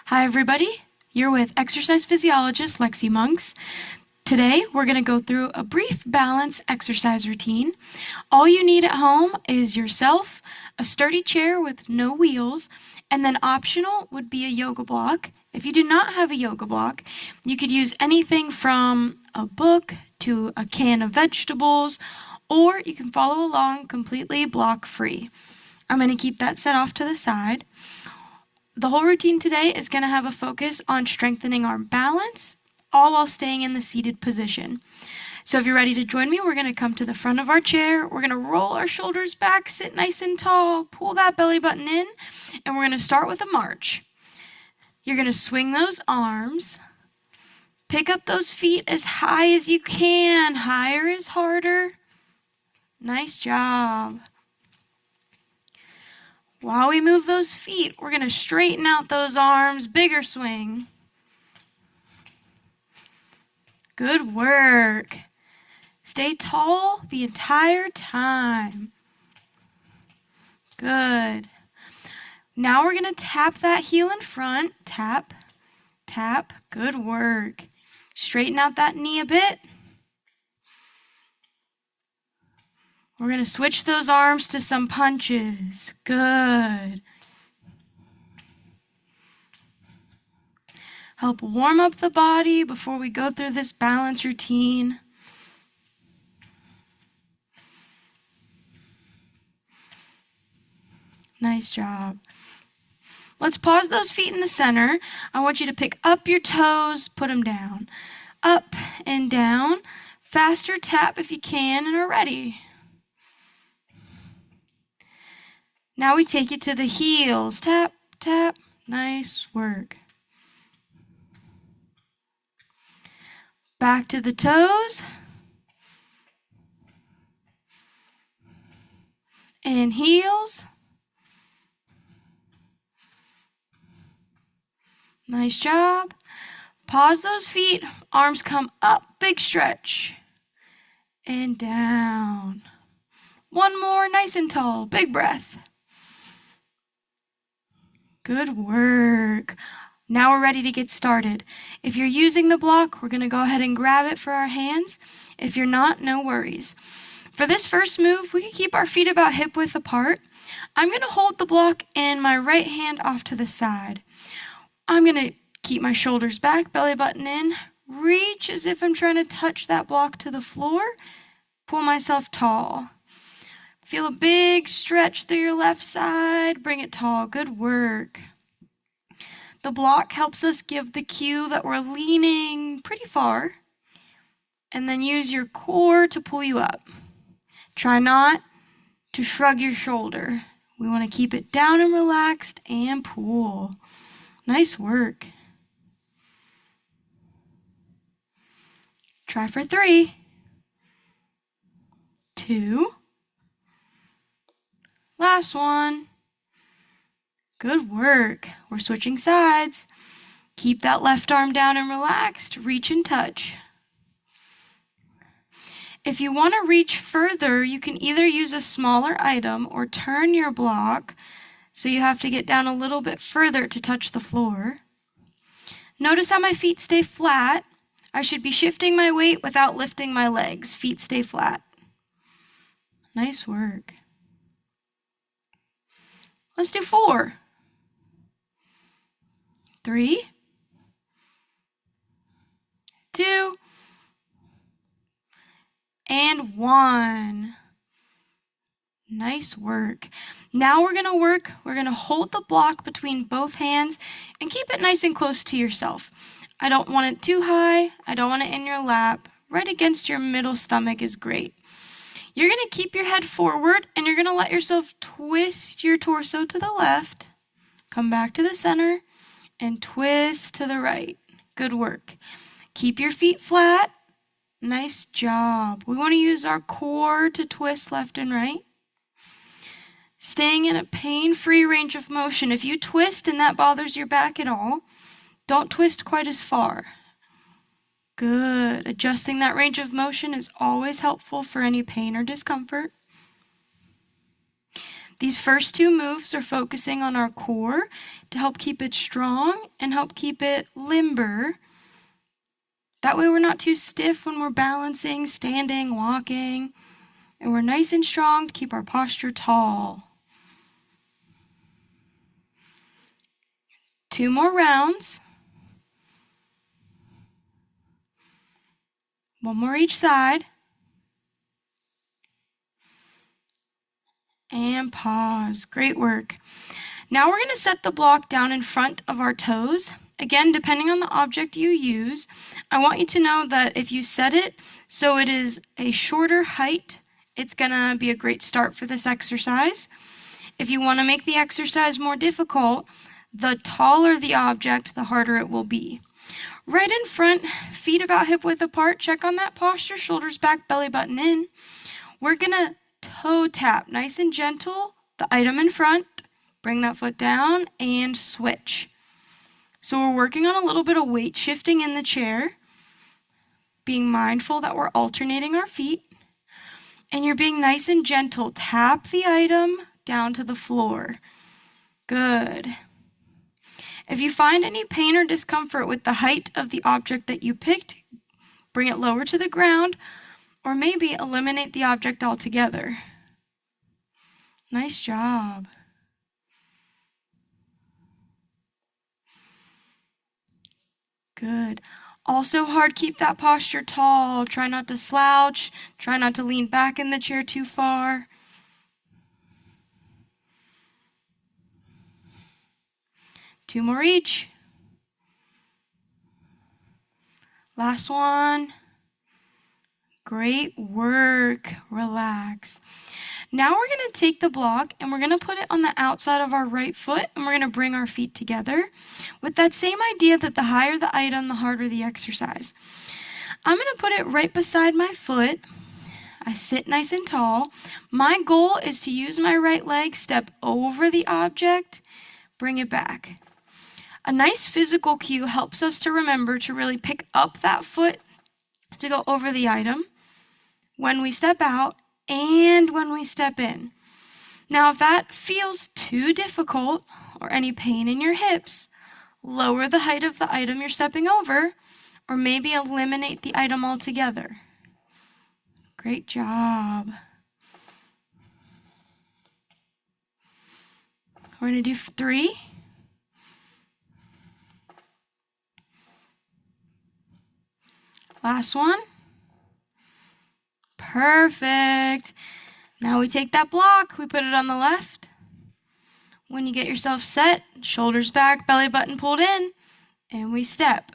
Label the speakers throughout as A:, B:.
A: Hi everybody, you're with exercise physiologist Alexis Monks. Today we're going to go through a brief balance exercise routine. All you need at home is yourself, a sturdy chair with no wheels, and then optional would be a yoga block. If you do not have a yoga block, you could use anything from a book to a can of vegetables, or you can follow along completely block free. I'm going to keep that set off to the side. The whole routine today is going to have a focus on strengthening our balance, all while staying in the seated position. So if you're ready to join me, we're going to come to the front of our chair. We're going to roll our shoulders back, sit nice and tall, pull that belly button in, and we're going to start with a march. You're going to swing those arms. Pick up those feet as high as you can. Higher is harder. Nice job. While we move those feet, we're going to straighten out those arms, bigger swing. Good work. Stay tall the entire time. Good. Now we're going to tap that heel in front. Tap, tap. Good work. Straighten out that knee a bit. We're going to switch those arms to some punches. Good. Help warm up the body before we go through this balance routine. Nice job. Let's pause those feet in the center. I want you to pick up your toes, put them down. Up and down. Faster tap if you can and are ready. Now we take it to the heels. Tap, tap. Nice work. Back to the toes. And heels. Nice job. Pause those feet. Arms come up. Big stretch. And down. One more. Nice and tall. Big breath. Good work. Now we're ready to get started. If you're using the block, we're going to go ahead and grab it for our hands. If you're not, no worries. For this first move, we can keep our feet about hip width apart. I'm going to hold the block and my right hand off to the side. I'm going to keep my shoulders back, belly button in, reach as if I'm trying to touch that block to the floor, pull myself tall. Feel a big stretch through your left side. Bring it tall. Good work. The block helps us give the cue that we're leaning pretty far. And then use your core to pull you up. Try not to shrug your shoulder. We want to keep it down and relaxed and pull. Nice work. Try for 3, 2, last one. Good work. We're switching sides. Keep that left arm down and relaxed. Reach and touch. If you want to reach further, you can either use a smaller item or turn your block so you have to get down a little bit further to touch the floor. Notice how my feet stay flat. I should be shifting my weight without lifting my legs. Feet stay flat. Nice work. Let's do 4, 3, 2, and 1. Nice work. Now we're going to hold the block between both hands and keep it nice and close to yourself. I don't want it too high. I don't want it in your lap. Right against your middle stomach is great. You're going to keep your head forward and you're going to let yourself twist your torso to the left. Come back to the center and twist to the right. Good work. Keep your feet flat. Nice job. We want to use our core to twist left and right. Staying in a pain-free range of motion. If you twist and that bothers your back at all, don't twist quite as far. Good. Adjusting that range of motion is always helpful for any pain or discomfort. These first two moves are focusing on our core to help keep it strong and help keep it limber. That way we're not too stiff when we're balancing, standing, walking, and we're nice and strong to keep our posture tall. 2 more rounds. 1 more each side. And pause. Great work. Now we're going to set the block down in front of our toes. Again, depending on the object you use, I want you to know that if you set it so it is a shorter height, it's going to be a great start for this exercise. If you want to make the exercise more difficult, the taller the object, the harder it will be. Right in front, feet about hip width apart, check on that posture, shoulders back, belly button in. We're going to toe tap, nice and gentle, the item in front, bring that foot down, and switch. So we're working on a little bit of weight shifting in the chair, being mindful that we're alternating our feet, and you're being nice and gentle. Tap the item down to the floor. Good. If you find any pain or discomfort with the height of the object that you picked, bring it lower to the ground, or maybe eliminate the object altogether. Nice job. Good. Also hard, keep that posture tall. Try not to slouch. Try not to lean back in the chair too far. Two more each. Last one. Great work. Relax. Now we're going to take the block and we're going to put it on the outside of our right foot and we're going to bring our feet together with that same idea that the higher the item, the harder the exercise. I'm going to put it right beside my foot. I sit nice and tall. My goal is to use my right leg, step over the object, bring it back. A nice physical cue helps us to remember to really pick up that foot to go over the item when we step out and when we step in. Now, if that feels too difficult or any pain in your hips, lower the height of the item you're stepping over, or maybe eliminate the item altogether. Great job. We're going to do 3. Last one. Perfect. Now we take that block, we put it on the left. When you get yourself set, shoulders back, belly button pulled in, and we step.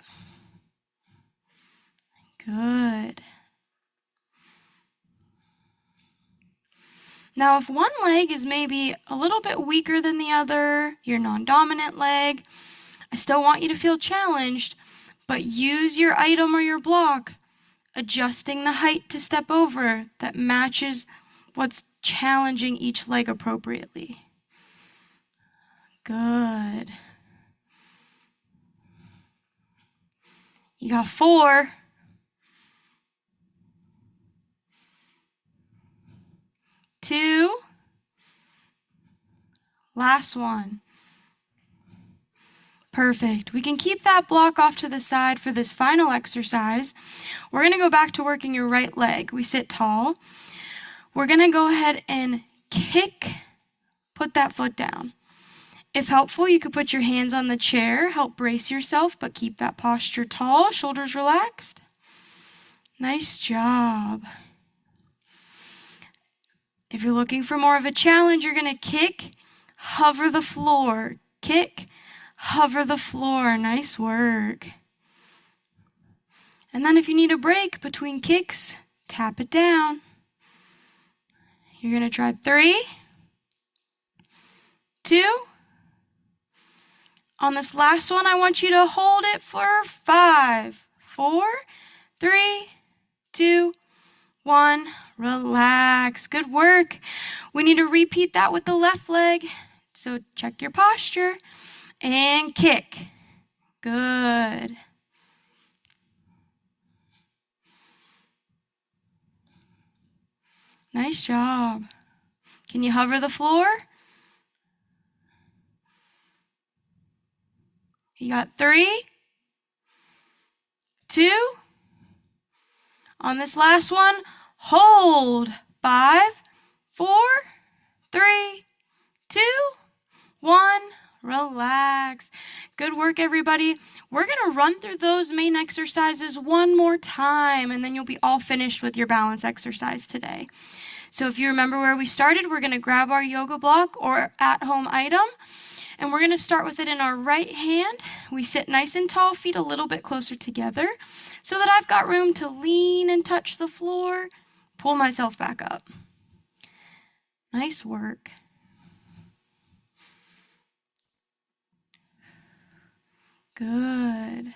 A: Good. Now if one leg is maybe a little bit weaker than the other, your non-dominant leg, I still want you to feel challenged, but use your item or your block, adjusting the height to step over that matches what's challenging each leg appropriately. Good. You got 4. 2. Last one. Perfect. We can keep that block off to the side for this final exercise. We're going to go back to working your right leg. We sit tall. We're going to go ahead and kick, put that foot down. If helpful, you could put your hands on the chair, help brace yourself, but keep that posture tall, shoulders relaxed. Nice job. If you're looking for more of a challenge, you're going to kick, hover the floor, kick, hover the floor. Nice work. And then if you need a break between kicks, tap it down. You're going to try 3, 2. On this last one, I want you to hold it for 5, 4, 3, 2, 1. Relax. Good work. We need to repeat that with the left leg. So check your posture and kick. Good. Nice job. Can you hover the floor? You got 3, 2. On this last one, hold. 5, 4, 3, 2, 1. Relax. Good work, everybody. We're going to run through those main exercises one more time, and then you'll be all finished with your balance exercise today. So if you remember where we started, we're going to grab our yoga block or at-home item, and we're going to start with it in our right hand. We sit nice and tall, feet a little bit closer together, so that I've got room to lean and touch the floor, pull myself back up. Nice work. Good.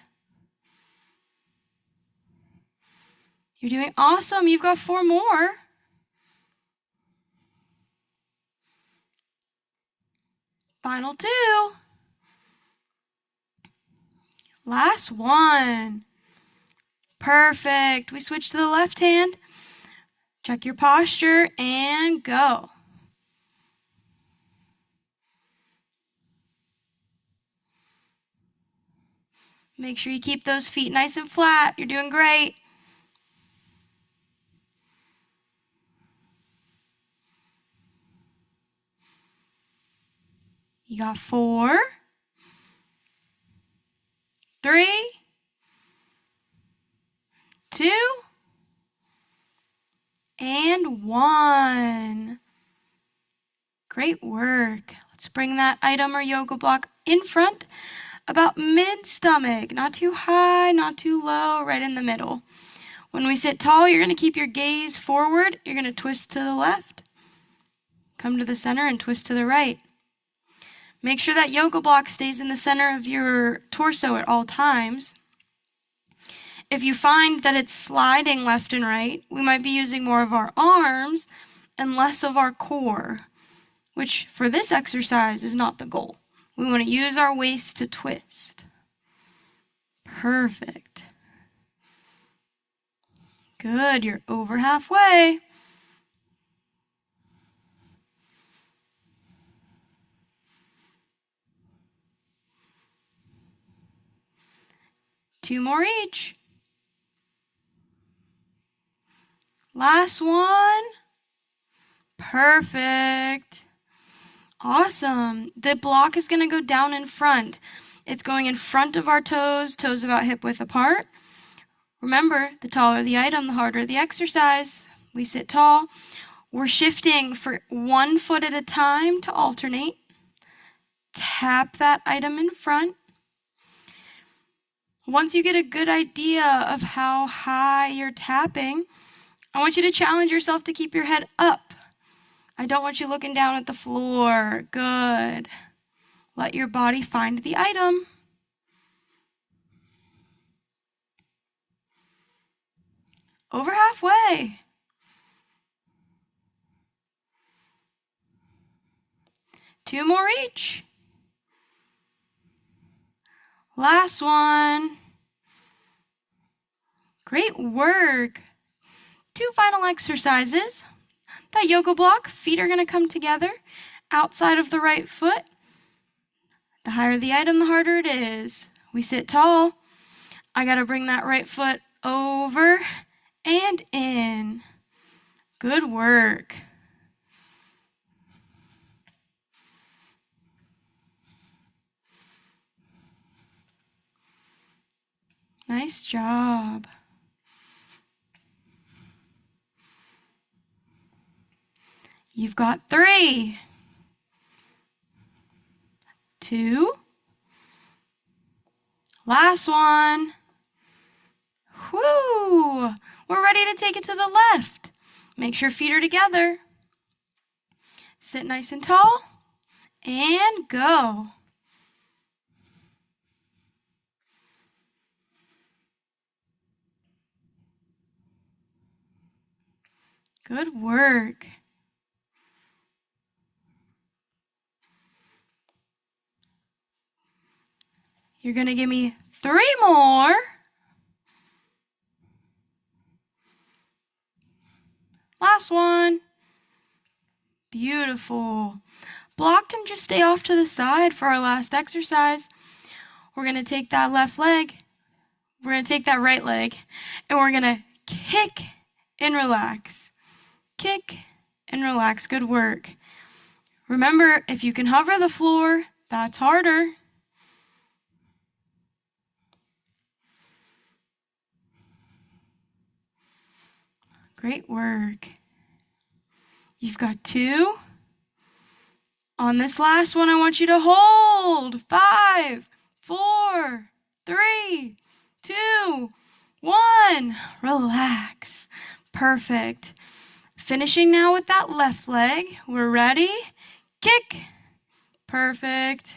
A: You're doing awesome. You've got 4 more. Final 2. Last one. Perfect. We switch to the left hand. Check your posture and go. Make sure you keep those feet nice and flat. You're doing great. You got 4, 3, 2, and 1. Great work. Let's bring that item or yoga block in front, about mid-stomach. Not too high, not too low, right in the middle. When we sit tall, you're going to keep your gaze forward. You're going to twist to the left. Come to the center and twist to the right. Make sure that yoga block stays in the center of your torso at all times. If you find that it's sliding left and right, we might be using more of our arms and less of our core, which for this exercise is not the goal. We want to use our waist to twist. Perfect. Good, you're over halfway. Two more each. Last one. Perfect. Awesome. The block is going to go down in front. It's going in front of our toes, toes about hip width apart. Remember, the taller the item, the harder the exercise. We sit tall. We're shifting for 1 foot at a time to alternate. Tap that item in front. Once you get a good idea of how high you're tapping, I want you to challenge yourself to keep your head up. I don't want you looking down at the floor. Good. Let your body find the item. Over halfway. Two more each. Last one. Great work. 2 final exercises. That yoga block, feet are going to come together outside of the right foot. The higher the item, the harder it is. We sit tall. I got to bring that right foot over and in. Good work. Nice job. You've got 3, 2, last one. Whoo! We're ready to take it to the left. Make sure feet are together. Sit nice and tall and go. Good work. You're going to give me 3 more. Last one. Beautiful. Block can just stay off to the side for our last exercise. we're going to take that left leg, we're going to take that right leg, and we're going to kick and relax. Kick and relax. Good work. Remember, if you can hover the floor, that's harder. Great work. You've got 2. On this last one, I want you to hold. 5, 4, 3, 2, 1. Relax. Perfect. Finishing now with that left leg. We're ready. Kick. Perfect.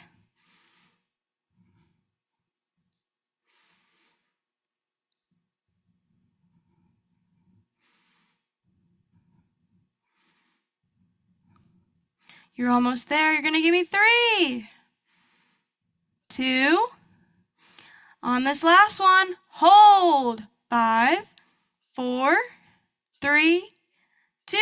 A: You're almost there. You're going to give me 3, 2. On this last one, hold. 5, 4, 3, 2,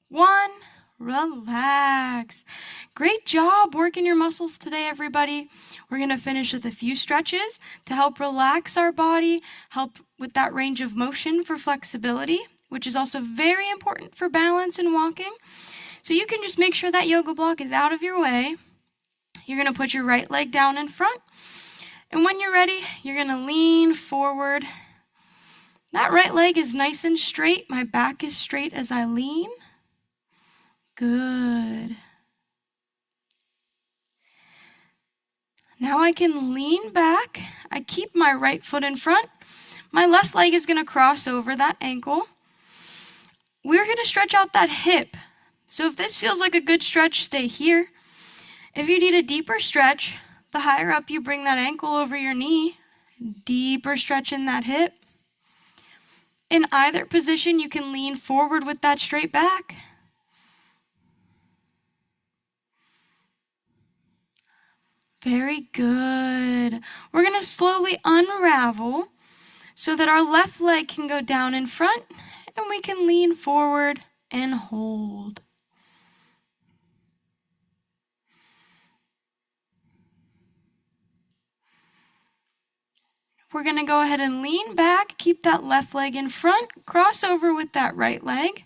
A: 1. Relax. Great job working your muscles today, everybody. We're going to finish with a few stretches to help relax our body, help with that range of motion for flexibility, which is also very important for balance and walking. So you can just make sure that yoga block is out of your way. You're going to put your right leg down in front. And when you're ready, you're going to lean forward. That right leg is nice and straight. My back is straight as I lean. Good. Now I can lean back. I keep my right foot in front. My left leg is going to cross over that ankle. We're going to stretch out that hip. So if this feels like a good stretch, stay here. If you need a deeper stretch, the higher up you bring that ankle over your knee, deeper stretch in that hip. In either position, you can lean forward with that straight back. Very good. We're going to slowly unravel so that our left leg can go down in front and we can lean forward and hold. We're going to go ahead and lean back, keep that left leg in front, cross over with that right leg.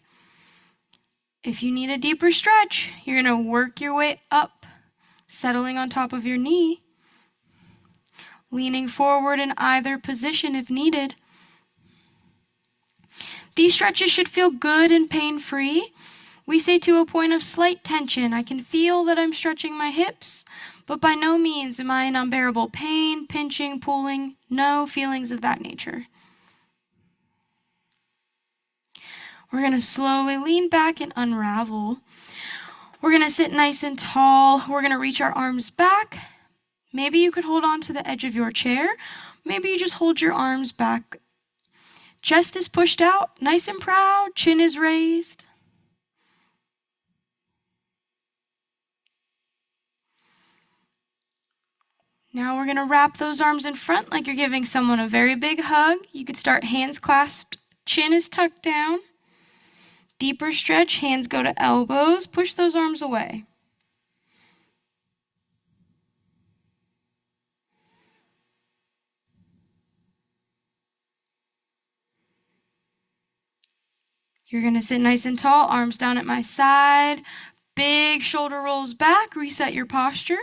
A: If you need a deeper stretch, you're going to work your way up, settling on top of your knee, leaning forward in either position if needed. These stretches should feel good and pain-free. We say to a point of slight tension. I can feel that I'm stretching my hips, but by no means am I in unbearable pain, pinching, pulling, no feelings of that nature. We're going to slowly lean back and unravel. We're going to sit nice and tall. We're going to reach our arms back. Maybe you could hold on to the edge of your chair. Maybe you just hold your arms back. Chest is pushed out, nice and proud. Chin is raised. Now we're going to wrap those arms in front like you're giving someone a very big hug. You could start hands clasped, chin is tucked down. Deeper stretch, hands go to elbows. Push those arms away. You're going to sit nice and tall, arms down at my side. Big shoulder rolls back, reset your posture.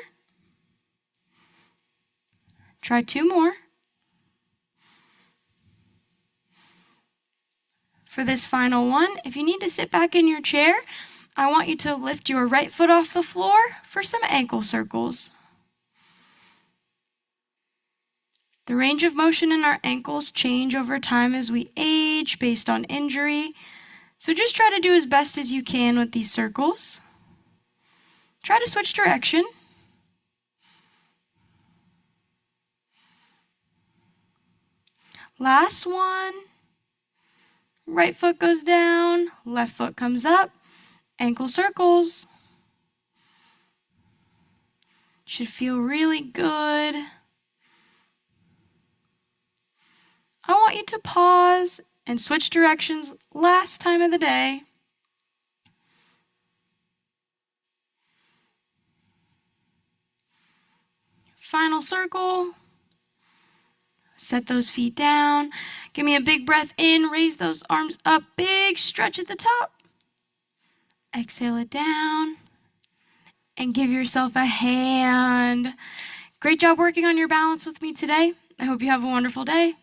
A: Try 2 more. For this final one, if you need to sit back in your chair, I want you to lift your right foot off the floor for some ankle circles. The range of motion in our ankles change over time as we age based on injury. So just try to do as best as you can with these circles. Try to switch direction. Last one. Right foot goes down, left foot comes up, ankle circles. Should feel really good. I want you to pause and switch directions last time of the day. Final circle. Set those feet down. Give me a big breath in. Raise those arms up. Big stretch at the top. Exhale it down. And give yourself a hand. Great job working on your balance with me today. I hope you have a wonderful day.